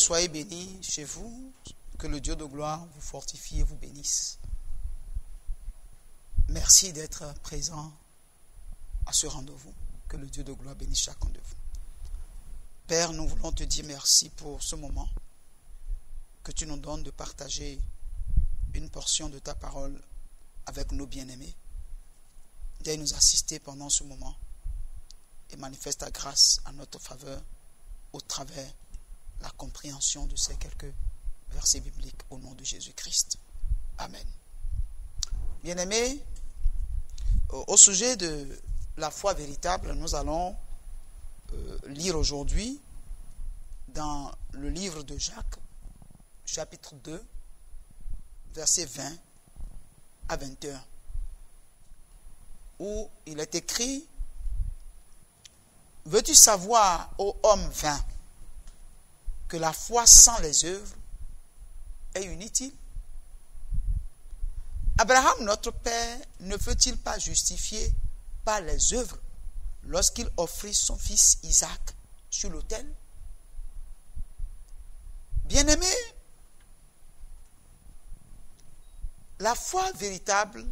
soyez bénis chez vous. Que le Dieu de gloire vous fortifie et vous bénisse. Merci d'être présent à ce rendez-vous. Que le Dieu de gloire bénisse chacun de vous. Père, nous voulons te dire merci pour ce moment que tu nous donnes de partager une portion de ta parole avec nos bien-aimés. Viens nous assister pendant ce moment et manifeste ta grâce à notre faveur au travers de la compréhension de ces quelques versets bibliques au nom de Jésus-Christ. Amen. Bien-aimés, au sujet de la foi véritable, nous allons lire aujourd'hui dans le livre de Jacques, chapitre 2, versets 20 à 21, où il est écrit: « Veux-tu savoir, ô homme vain, que la foi sans les œuvres est inutile? Abraham, notre père, ne fut-il pas justifié par les œuvres lorsqu'il offrit son fils Isaac sur l'autel? Bien-aimés, la foi véritable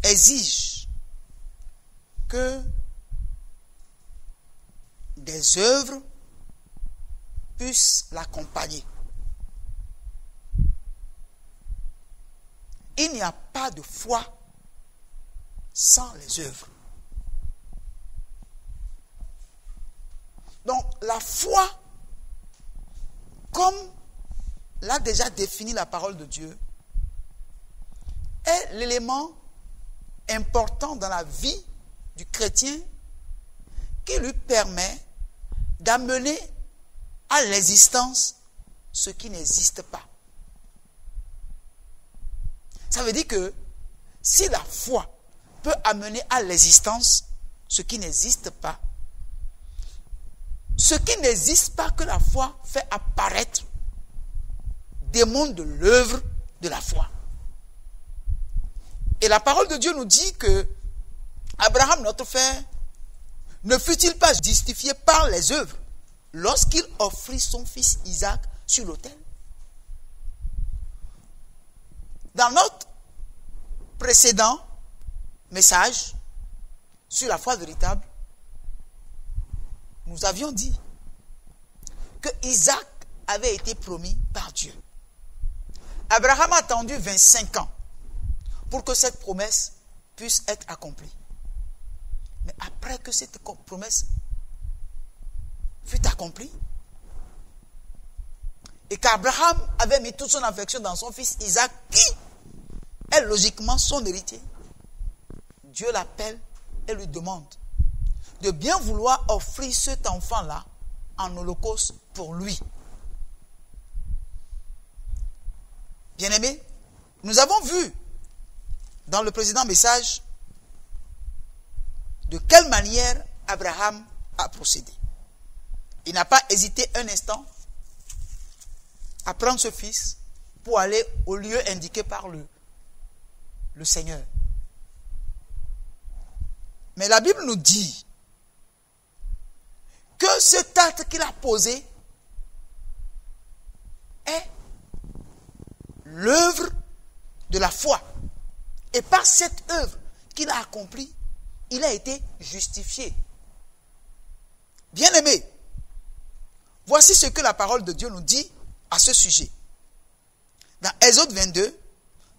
exige que des œuvres puissent l'accompagner. Il n'y a pas de foi sans les œuvres. Donc la foi, comme l'a déjà défini la parole de Dieu, est l'élément important dans la vie du chrétien qui lui permet d'amener à l'existence ce qui n'existe pas. Ça veut dire que si la foi peut amener à l'existence ce qui n'existe pas, ce qui n'existe pas que la foi fait apparaître démontre de l'œuvre de la foi. Et la parole de Dieu nous dit que Abraham, notre frère, ne fut-il pas justifié par les œuvres lorsqu'il offrit son fils Isaac sur l'autel? Dans notre précédent message sur la foi véritable, nous avions dit que Isaac avait été promis par Dieu. Abraham a attendu 25 ans pour que cette promesse puisse être accomplie. Mais après que cette promesse fut accomplie, et qu'Abraham avait mis toute son affection dans son fils Isaac, qui est logiquement son héritier, Dieu l'appelle et lui demande de bien vouloir offrir cet enfant-là en holocauste pour lui. Bien-aimés, nous avons vu dans le précédent message de quelle manière Abraham a procédé. Il n'a pas hésité un instant à prendre ce fils pour aller au lieu indiqué par le Seigneur. Mais la Bible nous dit que cet acte qu'il a posé est l'œuvre de la foi. Et par cette œuvre qu'il a accomplie, il a été justifié. Bien-aimé, voici ce que la parole de Dieu nous dit à ce sujet. Dans Exode 22,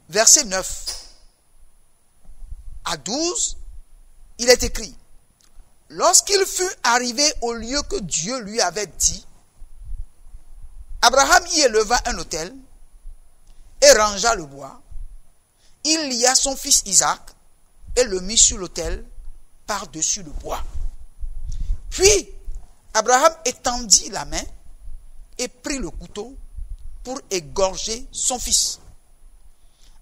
verset 9 à 12, il est écrit: lorsqu'il fut arrivé au lieu que Dieu lui avait dit, Abraham y éleva un autel et rangea le bois. Il lia son fils Isaac et le mit sur l'autel par-dessus le bois. Puis Abraham étendit la main et prit le couteau pour égorger son fils.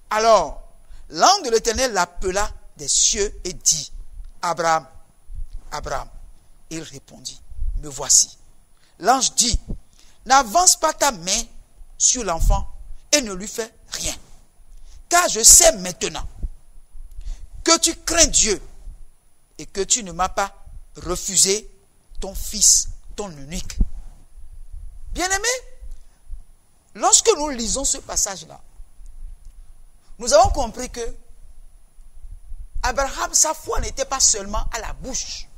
Alors l'ange de l'Éternel l'appela des cieux et dit: Abraham, Abraham. Il répondit: me voici. L'ange dit: n'avance pas ta main sur l'enfant et ne lui fais rien. Car je sais maintenant que tu crains Dieu et que tu ne m'as pas refusé ton fils, ton unique. Bien-aimés, lorsque nous lisons ce passage-là, nous avons compris que Abraham, sa foi n'était pas seulement à la bouche.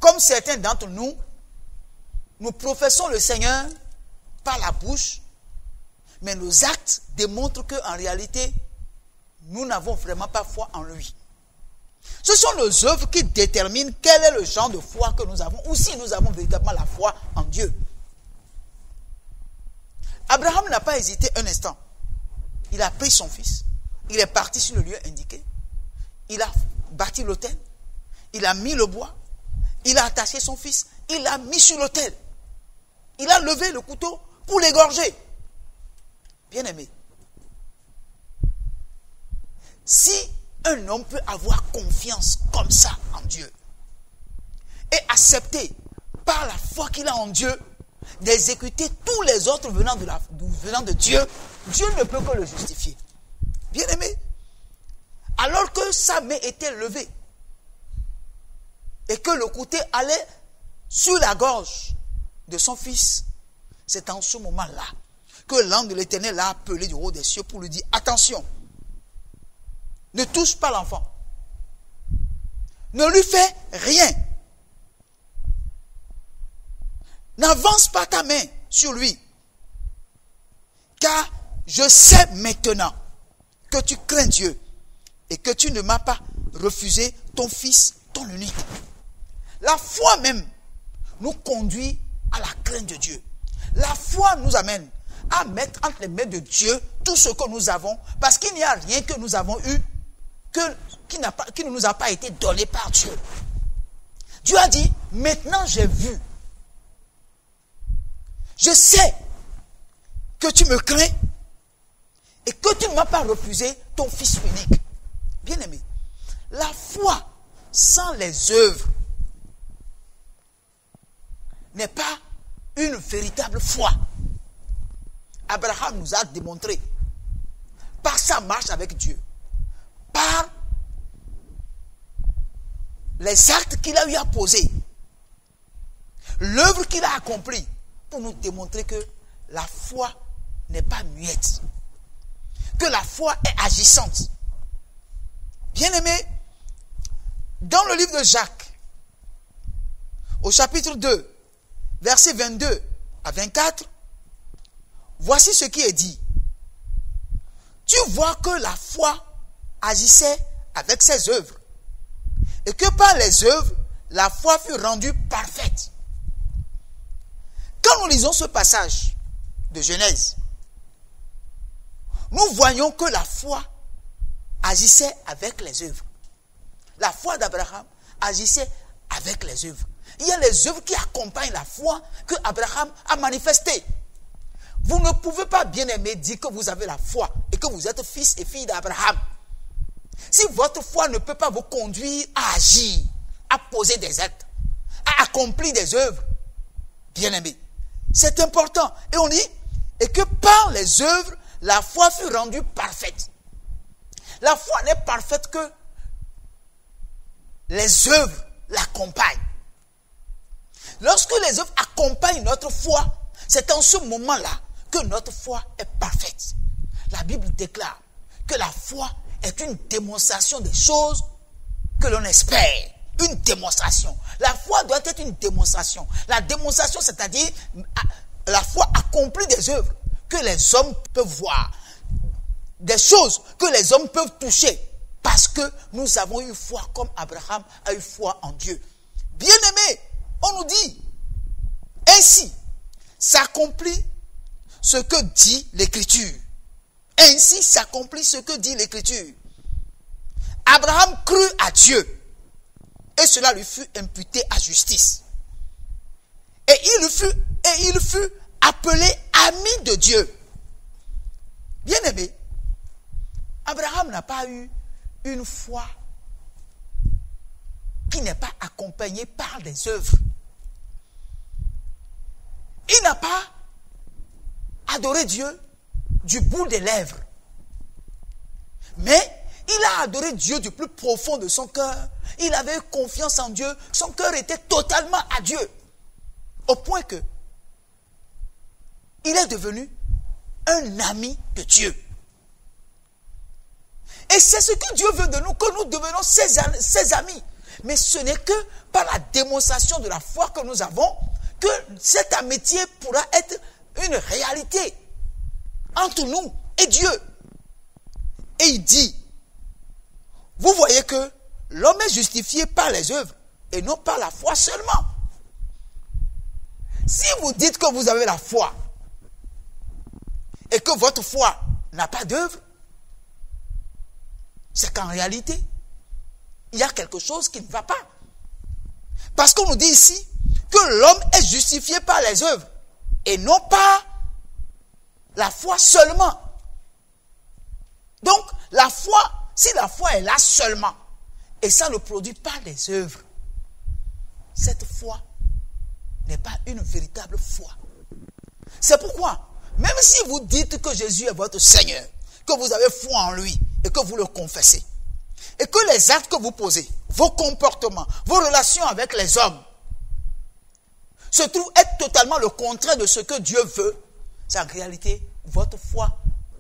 Comme certains d'entre nous, nous professons le Seigneur par la bouche, mais nos actes démontrent qu'en réalité, nous n'avons vraiment pas foi en lui. Ce sont nos œuvres qui déterminent quel est le genre de foi que nous avons, ou si nous avons véritablement la foi en Dieu. Abraham n'a pas hésité un instant. Il a pris son fils, il est parti sur le lieu indiqué, il a bâti l'autel, il a mis le bois, il a attaché son fils, il l'a mis sur l'autel. Il a levé le couteau pour l'égorger. Bien-aimé, si un homme peut avoir confiance comme ça en Dieu et accepter par la foi qu'il a en Dieu d'exécuter tous les autres venant de Dieu, Dieu ne peut que le justifier. Bien-aimé, alors que sa main était levée et que le couteau allait sur la gorge de son fils, c'est en ce moment-là que l'ange de l'Éternel l'a appelé du haut des cieux pour lui dire, attention, ne touche pas l'enfant, ne lui fais rien, n'avance pas ta main sur lui, car je sais maintenant que tu crains Dieu et que tu ne m'as pas refusé ton fils, ton unique. La foi même nous conduit à la crainte de Dieu. La foi nous amène à mettre entre les mains de Dieu tout ce que nous avons, parce qu'il n'y a rien que nous avons eu qui ne nous a pas été donné par Dieu. Dieu a dit, maintenant j'ai vu, je sais que tu me crains et que tu ne m'as pas refusé ton fils unique. Bien-aimé, la foi sans les œuvres n'est pas une véritable foi. Abraham nous a démontré par sa marche avec Dieu, par les actes qu'il a eu à poser, l'œuvre qu'il a accomplie, pour nous démontrer que la foi n'est pas muette, que la foi est agissante. Bien-aimé, dans le livre de Jacques, au chapitre 2, versets 22 à 24, voici ce qui est dit. Tu vois que la foi agissait avec ses œuvres, et que par les œuvres, la foi fut rendue parfaite. Quand nous lisons ce passage de Genèse, nous voyons que la foi agissait avec les œuvres. La foi d'Abraham agissait avec les œuvres. Il y a les œuvres qui accompagnent la foi que Abraham a manifestée. Vous ne pouvez pas, bien aimé, dire que vous avez la foi et que vous êtes fils et fille d'Abraham. Si votre foi ne peut pas vous conduire à agir, à poser des actes, à accomplir des œuvres, bien aimé, c'est important. Et on dit, et que par les œuvres, la foi fut rendue parfaite. La foi n'est parfaite que les œuvres l'accompagnent. Lorsque les œuvres accompagnent notre foi, c'est en ce moment-là que notre foi est parfaite. La Bible déclare que la foi est une démonstration des choses que l'on espère. Une démonstration. La foi doit être une démonstration. La démonstration, c'est-à-dire la foi accomplit des œuvres que les hommes peuvent voir. Des choses que les hommes peuvent toucher. Parce que nous avons eu foi comme Abraham a eu foi en Dieu. Bien-aimés, on nous dit, ainsi s'accomplit ce que dit l'Écriture. Ainsi s'accomplit ce que dit l'Écriture. Abraham crut à Dieu et cela lui fut imputé à justice. Et il fut appelé ami de Dieu. Bien-aimé, Abraham n'a pas eu une foi qui n'est pas accompagnée par des œuvres. Il n'a pas adoré Dieu du bout des lèvres. Mais il a adoré Dieu du plus profond de son cœur. Il avait confiance en Dieu. Son cœur était totalement à Dieu. Au point que il est devenu un ami de Dieu. Et c'est ce que Dieu veut de nous, que nous devenons ses amis. Mais ce n'est que par la démonstration de la foi que nous avons que cette amitié pourra être une réalité entre nous et Dieu. Et il dit, vous voyez que l'homme est justifié par les œuvres et non par la foi seulement. Si vous dites que vous avez la foi et que votre foi n'a pas d'œuvre, c'est qu'en réalité, il y a quelque chose qui ne va pas. Parce qu'on nous dit ici que l'homme est justifié par les œuvres et non pas la foi seulement. Donc, la foi, si la foi est là seulement, et ça ne produit pas des œuvres, cette foi n'est pas une véritable foi. C'est pourquoi, même si vous dites que Jésus est votre Seigneur, que vous avez foi en lui, et que vous le confessez, et que les actes que vous posez, vos comportements, vos relations avec les hommes, se trouvent être totalement le contraire de ce que Dieu veut, c'est en réalité, votre foi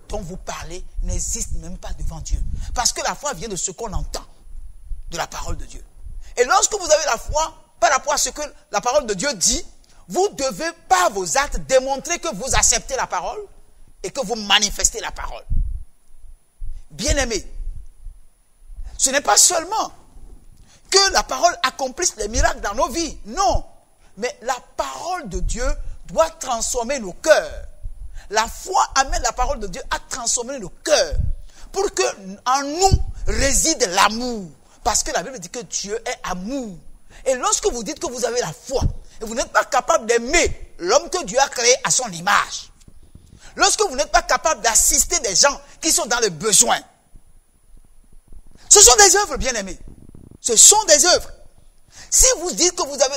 dont vous parlez n'existe même pas devant Dieu. Parce que la foi vient de ce qu'on entend, de la parole de Dieu. Et lorsque vous avez la foi, par rapport à ce que la parole de Dieu dit, vous devez par vos actes démontrer que vous acceptez la parole et que vous manifestez la parole. Bien-aimés, ce n'est pas seulement que la parole accomplisse les miracles dans nos vies, non, mais la parole de Dieu doit transformer nos cœurs. La foi amène la parole de Dieu à transformer nos cœurs pour que en nous réside l'amour. Parce que la Bible dit que Dieu est amour. Et lorsque vous dites que vous avez la foi et vous n'êtes pas capable d'aimer l'homme que Dieu a créé à son image, lorsque vous n'êtes pas capable d'assister des gens qui sont dans le besoin, ce sont des œuvres, bien-aimés. Ce sont des œuvres. Si vous dites que vous avez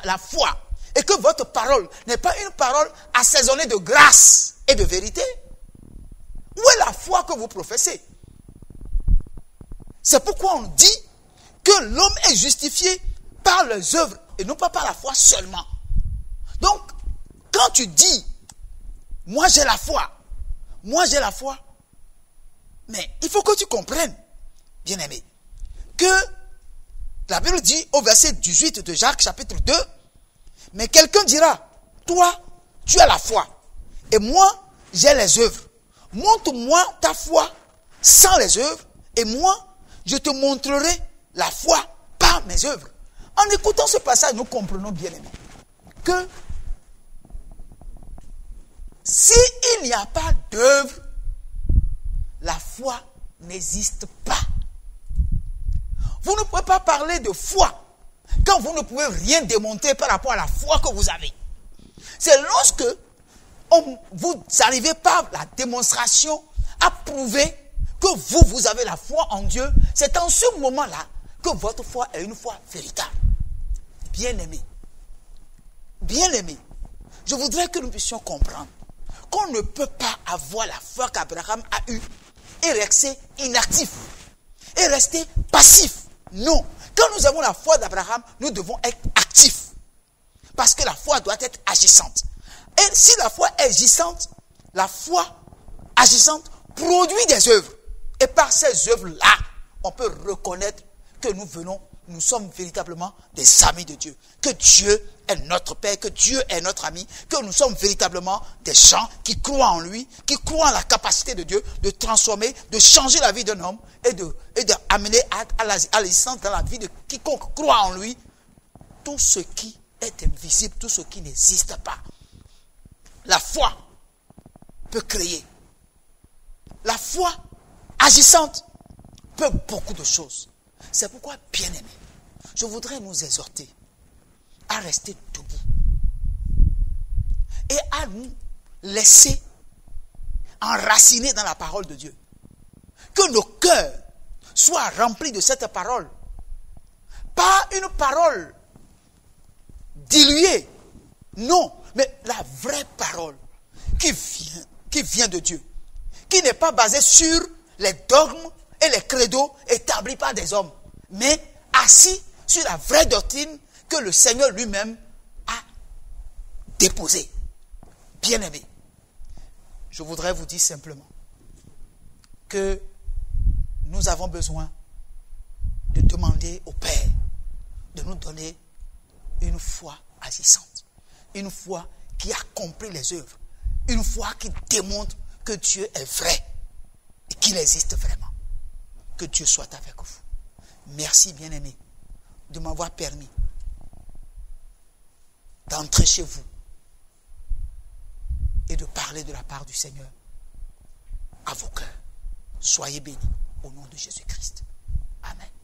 la foi et que votre parole n'est pas une parole assaisonnée de grâce et de vérité, où est la foi que vous professez? C'est pourquoi on dit que l'homme est justifié par les œuvres et non pas par la foi seulement. Donc, quand tu dis, moi j'ai la foi, mais il faut que tu comprennes, bien-aimé, que la Bible dit au verset 18 de Jacques chapitre 2, mais quelqu'un dira, toi, tu as la foi, et moi, j'ai les œuvres. Montre-moi ta foi sans les œuvres, et moi, je te montrerai la foi par mes œuvres. En écoutant ce passage, nous comprenons, bien-aimés, que s'il n'y a pas d'œuvre, la foi n'existe pas. Vous ne pouvez pas parler de foi quand vous ne pouvez rien démontrer par rapport à la foi que vous avez. C'est lorsque vous arrivez par la démonstration à prouver que vous avez la foi en Dieu, c'est en ce moment-là que votre foi est une foi véritable. Bien-aimés, je voudrais que nous puissions comprendre qu'on ne peut pas avoir la foi qu'Abraham a eue et rester inactif, et rester passif. Non, quand nous avons la foi d'Abraham, nous devons être actifs. Parce que la foi doit être agissante. Et si la foi est agissante, la foi agissante produit des œuvres. Et par ces œuvres-là, on peut reconnaître que nous sommes véritablement des amis de Dieu. Que Dieu est notre Père, que Dieu est notre ami, que nous sommes véritablement des gens qui croient en lui, qui croient en la capacité de Dieu de transformer, de changer la vie d'un homme et d'amener à l'existence dans la vie de quiconque croit en lui tout ce qui est invisible, tout ce qui n'existe pas. La foi peut créer. La foi agissante peut beaucoup de choses. C'est pourquoi, bien-aimés, je voudrais nous exhorter à rester debout et à nous laisser enraciner dans la parole de Dieu. Que nos cœurs soient remplis de cette parole. Pas une parole diluée, non, mais la vraie parole qui vient de Dieu, qui n'est pas basée sur les dogmes et les credos établis par des hommes, mais assis sur la vraie doctrine que le Seigneur lui-même a déposé. Bien-aimés, je voudrais vous dire simplement que nous avons besoin de demander au Père de nous donner une foi agissante, une foi qui accomplit les œuvres, une foi qui démontre que Dieu est vrai et qu'il existe vraiment. Que Dieu soit avec vous. Merci, bien-aimés, de m'avoir permis d'entrer chez vous et de parler de la part du Seigneur à vos cœurs. Soyez bénis au nom de Jésus-Christ. Amen.